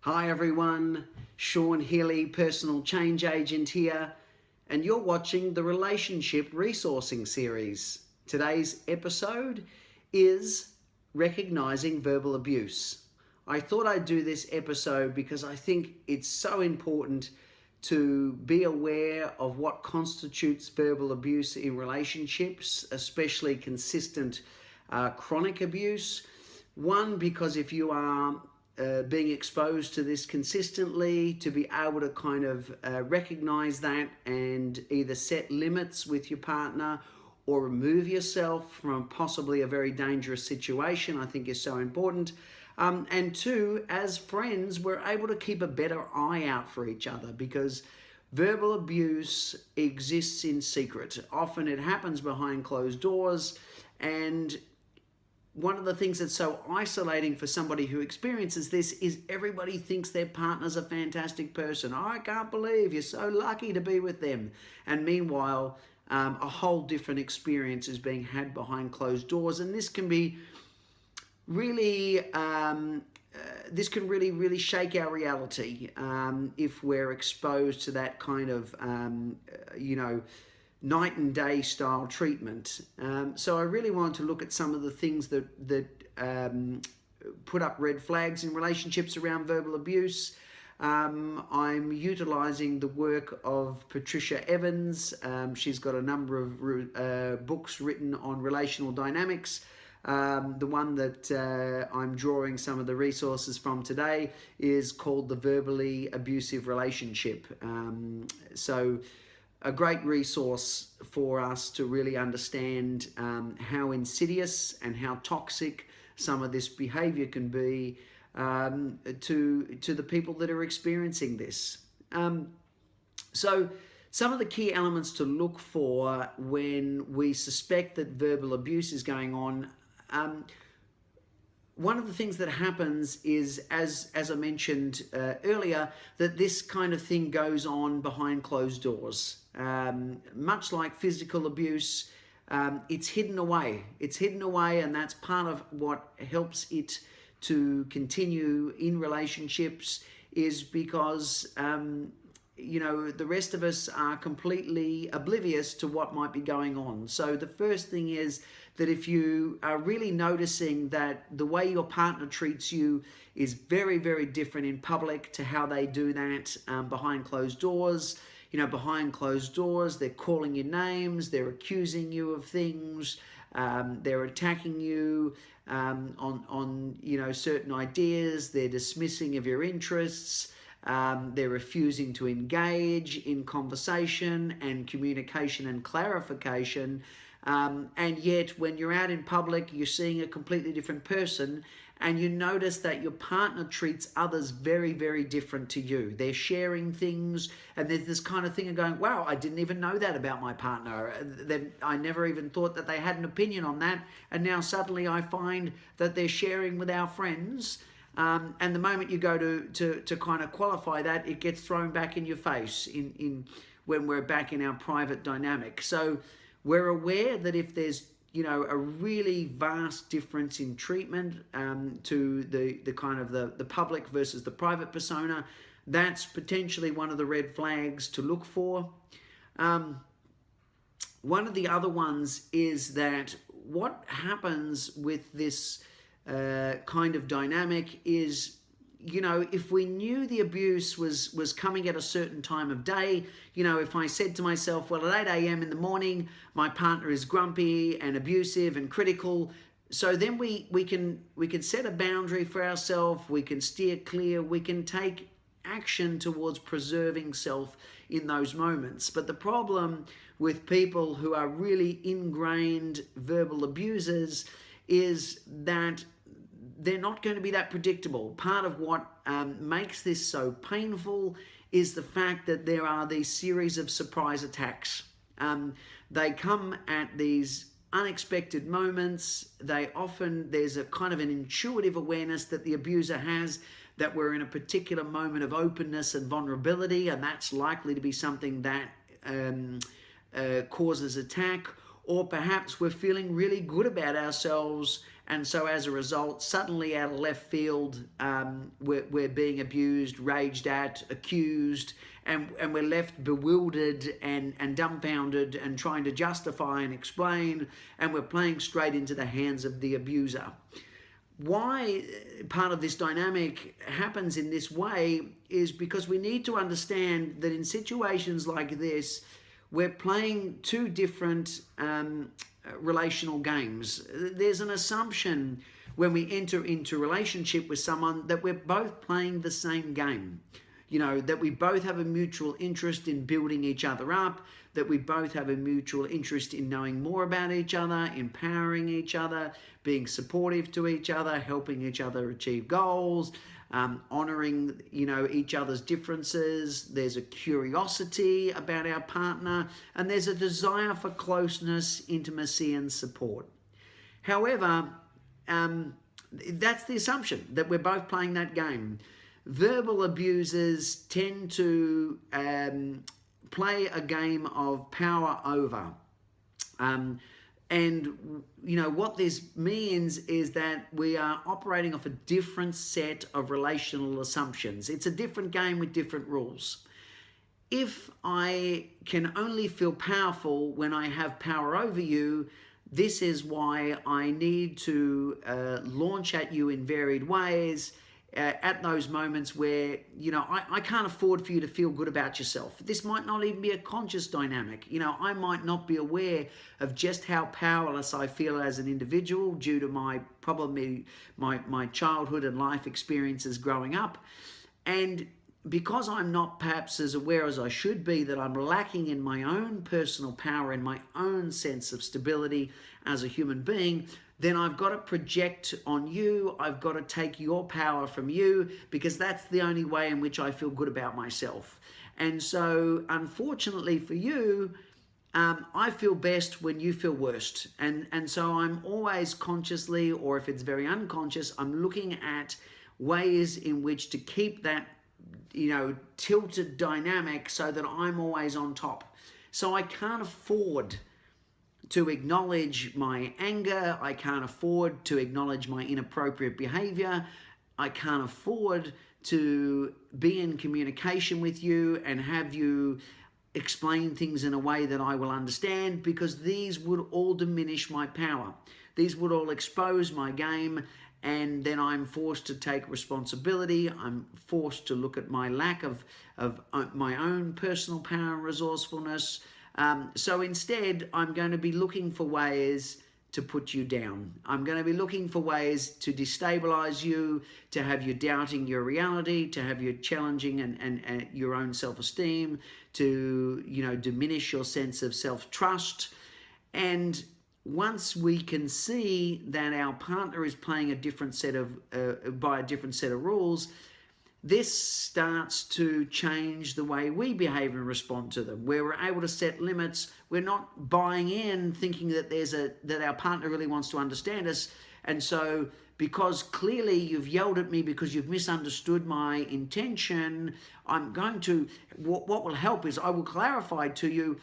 Hi everyone, Sean Healy, personal change agent here, and you're watching the Relationship Resourcing Series. Today's episode is recognizing verbal abuse. I thought I'd do this episode because I think it's so important to be aware of what constitutes verbal abuse in relationships, especially consistent chronic abuse. One, because if you are being exposed to this consistently, to be able to kind of recognize that and either set limits with your partner or remove yourself from possibly a very dangerous situation, I think is so important. And two, as friends, we're able to keep a better eye out for each other because verbal abuse exists in secret. Often it happens behind closed doors, and one of the things that's so isolating for somebody who experiences this is everybody thinks their partner's a fantastic person. Oh, I can't believe you're so lucky to be with them. And meanwhile, a whole different experience is being had behind closed doors. And this can be really, really shake our reality if we're exposed to that kind of, night and day style treatment. So I really wanted to look at some of the things that put up red flags in relationships around verbal abuse. I'm utilizing the work of Patricia Evans. She's got a number of books written on relational dynamics. The one that I'm drawing some of the resources from today is called The Verbally Abusive Relationship. So a great resource for us to really understand how insidious and how toxic some of this behavior can be to the people that are experiencing this. So some of the key elements to look for when we suspect that verbal abuse is going on. One of the things that happens is, as I mentioned earlier, that this kind of thing goes on behind closed doors. Much like physical abuse, it's hidden away. It's hidden away, and that's part of what helps it to continue in relationships is because the rest of us are completely oblivious to what might be going on. So the first thing is that if you are really noticing that the way your partner treats you is very, very different in public to how they do that behind closed doors. Behind closed doors, they're calling you names, they're accusing you of things, they're attacking you on certain ideas, they're dismissing of your interests. They're refusing to engage in conversation and communication and clarification. And yet when you're out in public, you're seeing a completely different person, and you notice that your partner treats others very, very different to you. They're sharing things, and there's this kind of thing of going, wow, I didn't even know that about my partner. I never even thought that they had an opinion on that. And now suddenly I find that they're sharing with our friends. And the moment you go to kind of qualify that, it gets thrown back in your face when we're back in our private dynamic. So we're aware that if there's a really vast difference in treatment to the kind of the public versus the private persona, that's potentially one of the red flags to look for. One of the other ones is that what happens with this kind of dynamic is, if we knew the abuse was coming at a certain time of day, if I said to myself, well, at 8 a.m. in the morning, my partner is grumpy and abusive and critical, so then we can set a boundary for ourselves, we can steer clear, we can take action towards preserving self in those moments. But the problem with people who are really ingrained verbal abusers is that they're not going to be that predictable. Part of what makes this so painful is the fact that there are these series of surprise attacks. They come at these unexpected moments. There's a kind of an intuitive awareness that the abuser has that we're in a particular moment of openness and vulnerability, and that's likely to be something that causes attack. or perhaps we're feeling really good about ourselves, and so as a result, suddenly out of left field, we're being abused, raged at, accused, and we're left bewildered and dumbfounded and trying to justify and explain, and we're playing straight into the hands of the abuser. Why part of this dynamic happens in this way is because we need to understand that in situations like this, we're playing two different relational games. There's an assumption when we enter into relationship with someone that we're both playing the same game. You know, that we both have a mutual interest in building each other up, that we both have a mutual interest in knowing more about each other, empowering each other, being supportive to each other, helping each other achieve goals, honoring, you know, each other's differences. There's a curiosity about our partner, and there's a desire for closeness, intimacy, and support. However, that's the assumption, that we're both playing that game. Verbal abusers tend to play a game of power over. And, you know, what this means is that we are operating off a different set of relational assumptions. It's a different game with different rules. If I can only feel powerful when I have power over you, this is why I need to launch at you in varied ways, at those moments where, you know, I can't afford for you to feel good about yourself. This might not even be a conscious dynamic. You know, I might not be aware of just how powerless I feel as an individual due to my childhood and life experiences growing up. And because I'm not perhaps as aware as I should be that I'm lacking in my own personal power and my own sense of stability as a human being, then I've got to project on you. I've got to take your power from you, because that's the only way in which I feel good about myself. And so, unfortunately for you, I feel best when you feel worst. And so I'm always consciously, or if it's very unconscious, I'm looking at ways in which to keep that, you know, tilted dynamic so that I'm always on top. So I can't afford to acknowledge my anger. I can't afford to acknowledge my inappropriate behavior. I can't afford to be in communication with you and have you explain things in a way that I will understand, because these would all diminish my power. These would all expose my game, and then I'm forced to take responsibility. I'm forced to look at my lack of my own personal power and resourcefulness. So instead, I'm going to be looking for ways to put you down. I'm going to be looking for ways to destabilize you, to have you doubting your reality, to have you challenging and your own self-esteem, to, you know, diminish your sense of self-trust. And once we can see that our partner is playing a different set of by a different set of rules, this starts to change the way we behave and respond to them, where we're able to set limits. We're not buying in thinking that that our partner really wants to understand us. And so, because clearly you've yelled at me because you've misunderstood my intention, I'm going to, what will help is I will clarify to you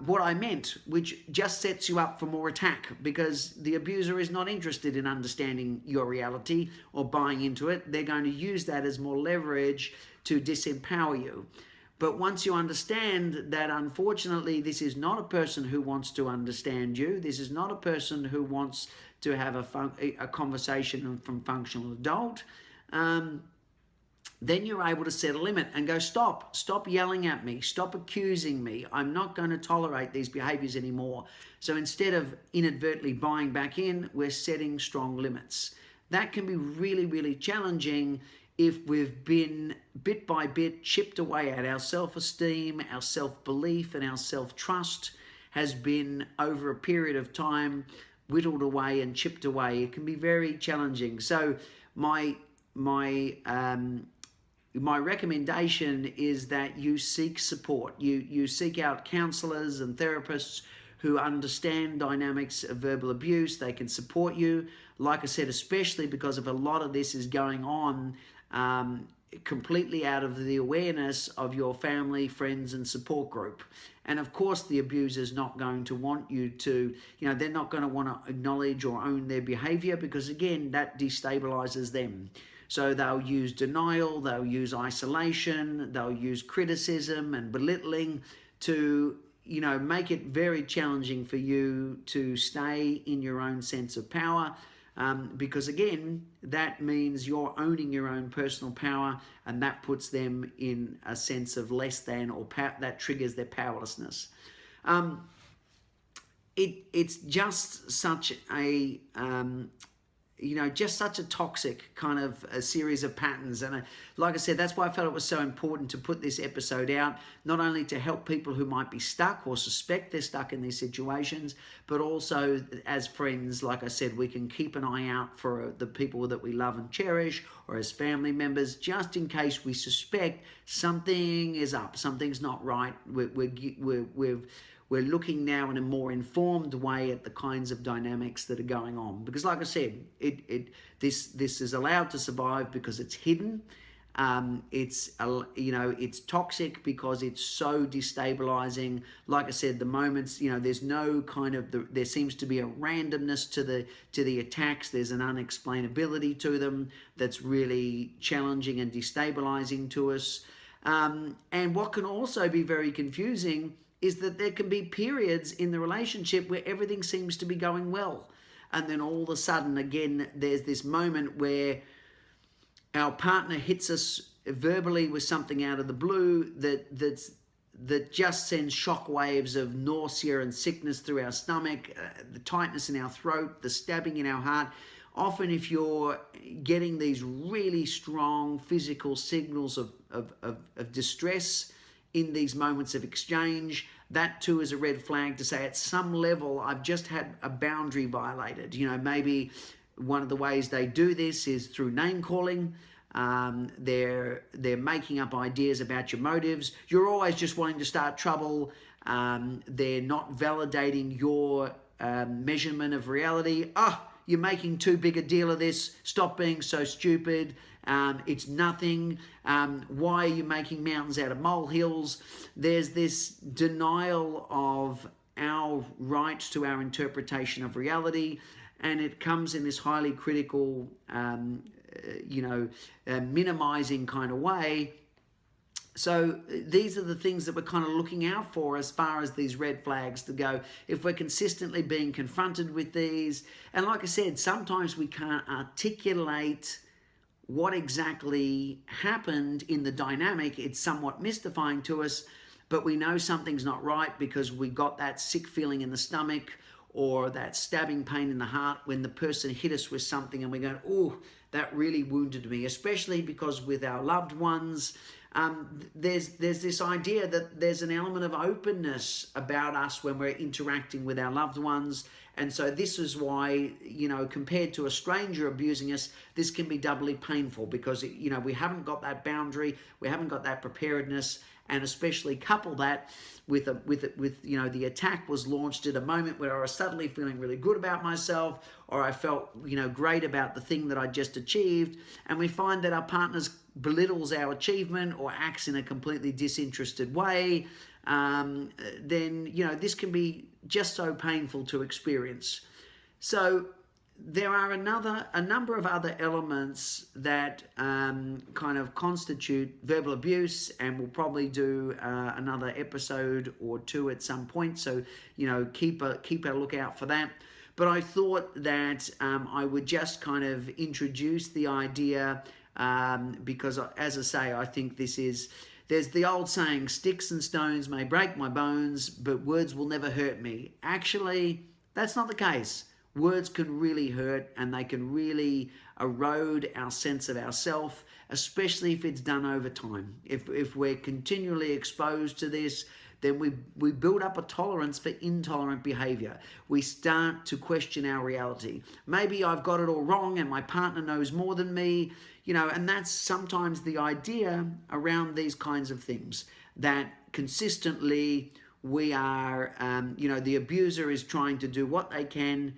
what I meant, which just sets you up for more attack, because the abuser is not interested in understanding your reality or buying into it. They're going to use that as more leverage to disempower you. But once you understand that, unfortunately, this is not a person who wants to understand you, this is not a person who wants to have a conversation from functional adult, then you're able to set a limit and go, stop yelling at me, stop accusing me. I'm not going to tolerate these behaviors anymore. So instead of inadvertently buying back in, we're setting strong limits. That can be really, really challenging if we've been bit by bit chipped away at our self-esteem, our self-belief, and our self-trust has been over a period of time whittled away and chipped away. It can be very challenging. So my recommendation is that you seek support. You seek out counselors and therapists who understand dynamics of verbal abuse. They can support you. Like I said, especially because of a lot of this is going on completely out of the awareness of your family, friends, and support group. And of course, the abuser's not going to want you to, they're not going to want to acknowledge or own their behavior, because again, that destabilizes them. So they'll use denial, they'll use isolation, they'll use criticism and belittling to, make it very challenging for you to stay in your own sense of power. Because again, that means you're owning your own personal power, and that puts them in a sense of less than, or that triggers their powerlessness. It's just such a just such a toxic kind of a series of patterns. And like I said, that's why I felt it was so important to put this episode out, not only to help people who might be stuck or suspect they're stuck in these situations, but also as friends, like I said, we can keep an eye out for the people that we love and cherish, or as family members, just in case we suspect something is up, something's not right. We're looking now in a more informed way at the kinds of dynamics that are going on. Because like I said, this is allowed to survive because it's hidden. It's toxic because it's so destabilizing. Like I said, the moments, there's no kind of, there seems to be a randomness to the attacks. There's an unexplainability to them that's really challenging and destabilizing to us. And what can also be very confusing is that there can be periods in the relationship where everything seems to be going well. And then all of a sudden, again, there's this moment where our partner hits us verbally with something out of the blue that just sends shock waves of nausea and sickness through our stomach, the tightness in our throat, the stabbing in our heart. Often if you're getting these really strong physical signals of distress in these moments of exchange, that too is a red flag to say at some level I've just had a boundary violated. Maybe one of the ways they do this is through name calling. They're making up ideas about your motives. You're always just wanting to start trouble. They're not validating your measurement of reality. You're making too big a deal of this. Stop being so stupid. It's nothing. Why are you making mountains out of molehills? There's this denial of our right to our interpretation of reality, and it comes in this highly critical, minimizing kind of way. So these are the things that we're kind of looking out for as far as these red flags to go. If we're consistently being confronted with these, and like I said, sometimes we can't articulate what exactly happened in the dynamic. It's somewhat mystifying to us, but we know something's not right because we got that sick feeling in the stomach or that stabbing pain in the heart when the person hit us with something and we go, oh, that really wounded me, especially because with our loved ones, there's this idea that there's an element of openness about us when we're interacting with our loved ones. And so this is why, compared to a stranger abusing us, this can be doubly painful because, we haven't got that boundary, we haven't got that preparedness, and especially couple that with the attack was launched at a moment where I was suddenly feeling really good about myself, or I felt, great about the thing that I just achieved. And we find that our partners belittles our achievement or acts in a completely disinterested way. Then, this can be just so painful to experience. So there are a number of other elements that kind of constitute verbal abuse, and we'll probably do another episode or two at some point. So, keep a lookout for that. But I thought that I would just kind of introduce the idea because, as I say, I think there's the old saying, sticks and stones may break my bones, but words will never hurt me. Actually, that's not the case. Words can really hurt, and they can really erode our sense of ourself, especially if it's done over time. If we're continually exposed to this, then we build up a tolerance for intolerant behavior. We start to question our reality. Maybe I've got it all wrong and my partner knows more than me, and that's sometimes the idea around these kinds of things, that consistently we are, the abuser is trying to do what they can,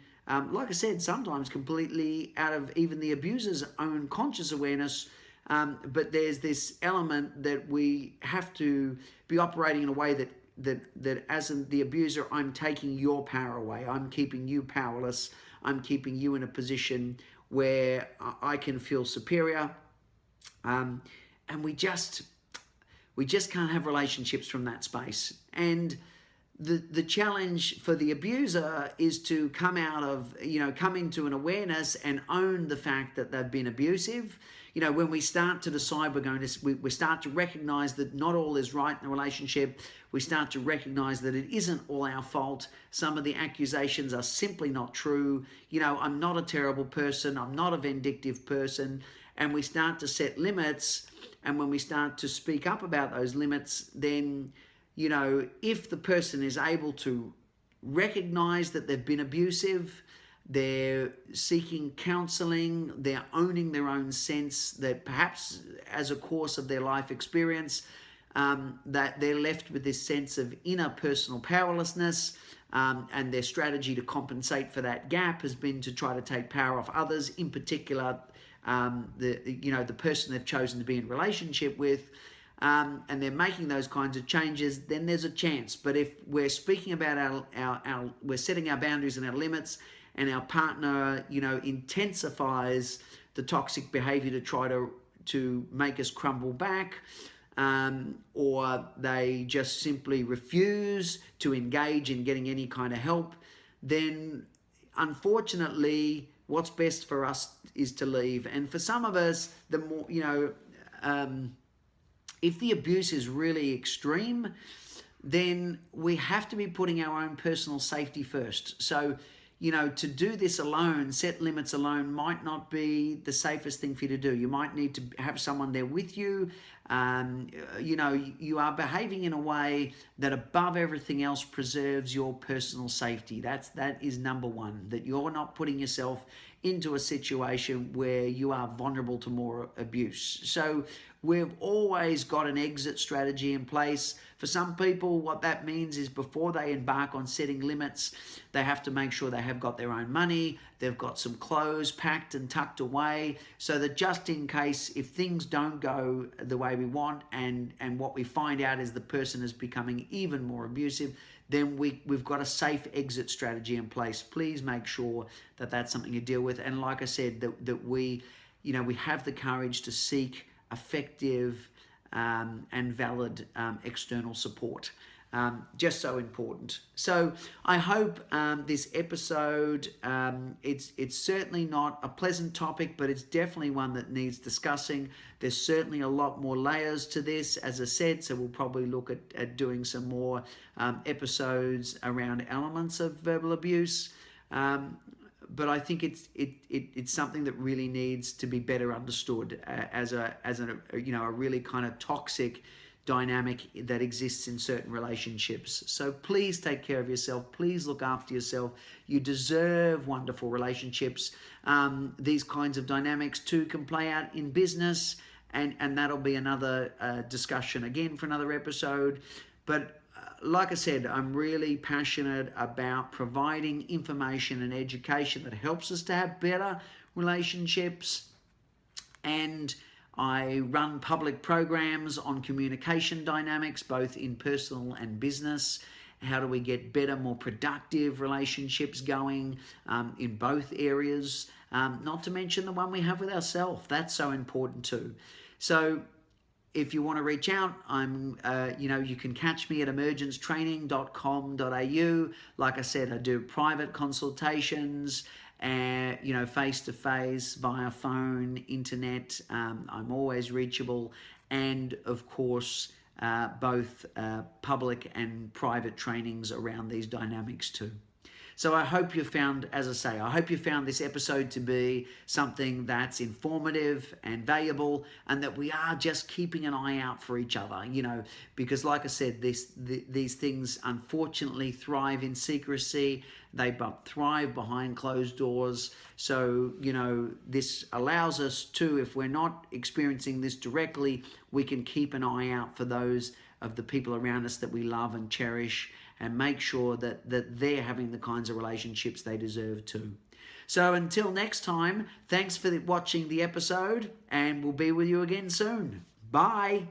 like I said, sometimes completely out of even the abuser's own conscious awareness, But there's this element that we have to be operating in a way that as the abuser, I'm taking your power away. I'm keeping you powerless. I'm keeping you in a position where I can feel superior. And we just can't have relationships from that space. And the challenge for the abuser is to come into an awareness and own the fact that they've been abusive. When we start to decide we start to recognize that not all is right in the relationship. We start to recognize that it isn't all our fault. Some of the accusations are simply not true. I'm not a terrible person. I'm not a vindictive person. And we start to set limits. And when we start to speak up about those limits, then, if the person is able to recognize that they've been abusive, they're seeking counseling, they're owning their own sense that perhaps as a course of their life experience, that they're left with this sense of inner personal powerlessness, and their strategy to compensate for that gap has been to try to take power off others, in particular the person they've chosen to be in relationship with, and they're making those kinds of changes, then there's a chance. But if we're speaking about we're setting our boundaries and our limits, and our partner, intensifies the toxic behavior to try to make us crumble back, or they just simply refuse to engage in getting any kind of help, then unfortunately, what's best for us is to leave. And for some of us, the more, if the abuse is really extreme, then we have to be putting our own personal safety first. So, to do this alone, set limits alone, might not be the safest thing for you to do. You might need to have someone there with you. You are behaving in a way that above everything else preserves your personal safety. That is number one, that you're not putting yourself into a situation where you are vulnerable to more abuse. So we've always got an exit strategy in place. For some people, what that means is before they embark on setting limits, they have to make sure they have got their own money, they've got some clothes packed and tucked away, so that just in case if things don't go the way we want, and what we find out is the person is becoming even more abusive, then we've got a safe exit strategy in place. Please make sure that that's something you deal with. And like I said, that we have the courage to seek effective and valid external support. Just so important. So I hope this episode, it's certainly not a pleasant topic, but it's definitely one that needs discussing. There's certainly a lot more layers to this, as I said, so we'll probably look at doing some more episodes around elements of verbal abuse. But I think it's something that really needs to be better understood as a really kind of toxic dynamic that exists in certain relationships. So please take care of yourself. Please look after yourself. You deserve wonderful relationships. These kinds of dynamics too can play out in business, and that'll be another discussion again for another episode. But like I said, I'm really passionate about providing information and education that helps us to have better relationships. And I run public programs on communication dynamics, both in personal and business. How do we get better, more productive relationships going in both areas? Not to mention the one we have with ourselves. That's so important too. So if you want to reach out, you can catch me at emergencetraining.com.au. Like I said, I do private consultations, face-to-face, via phone, internet. I'm always reachable. And of course, both public and private trainings around these dynamics too. So I hope you found, as I say, I hope you found this episode to be something that's informative and valuable, and that we are just keeping an eye out for each other, because like I said, these things unfortunately thrive in secrecy. They thrive behind closed doors. So, this allows us to, if we're not experiencing this directly, we can keep an eye out for those of the people around us that we love and cherish, and make sure that they're having the kinds of relationships they deserve too. So until next time, thanks for watching the episode, and we'll be with you again soon. Bye.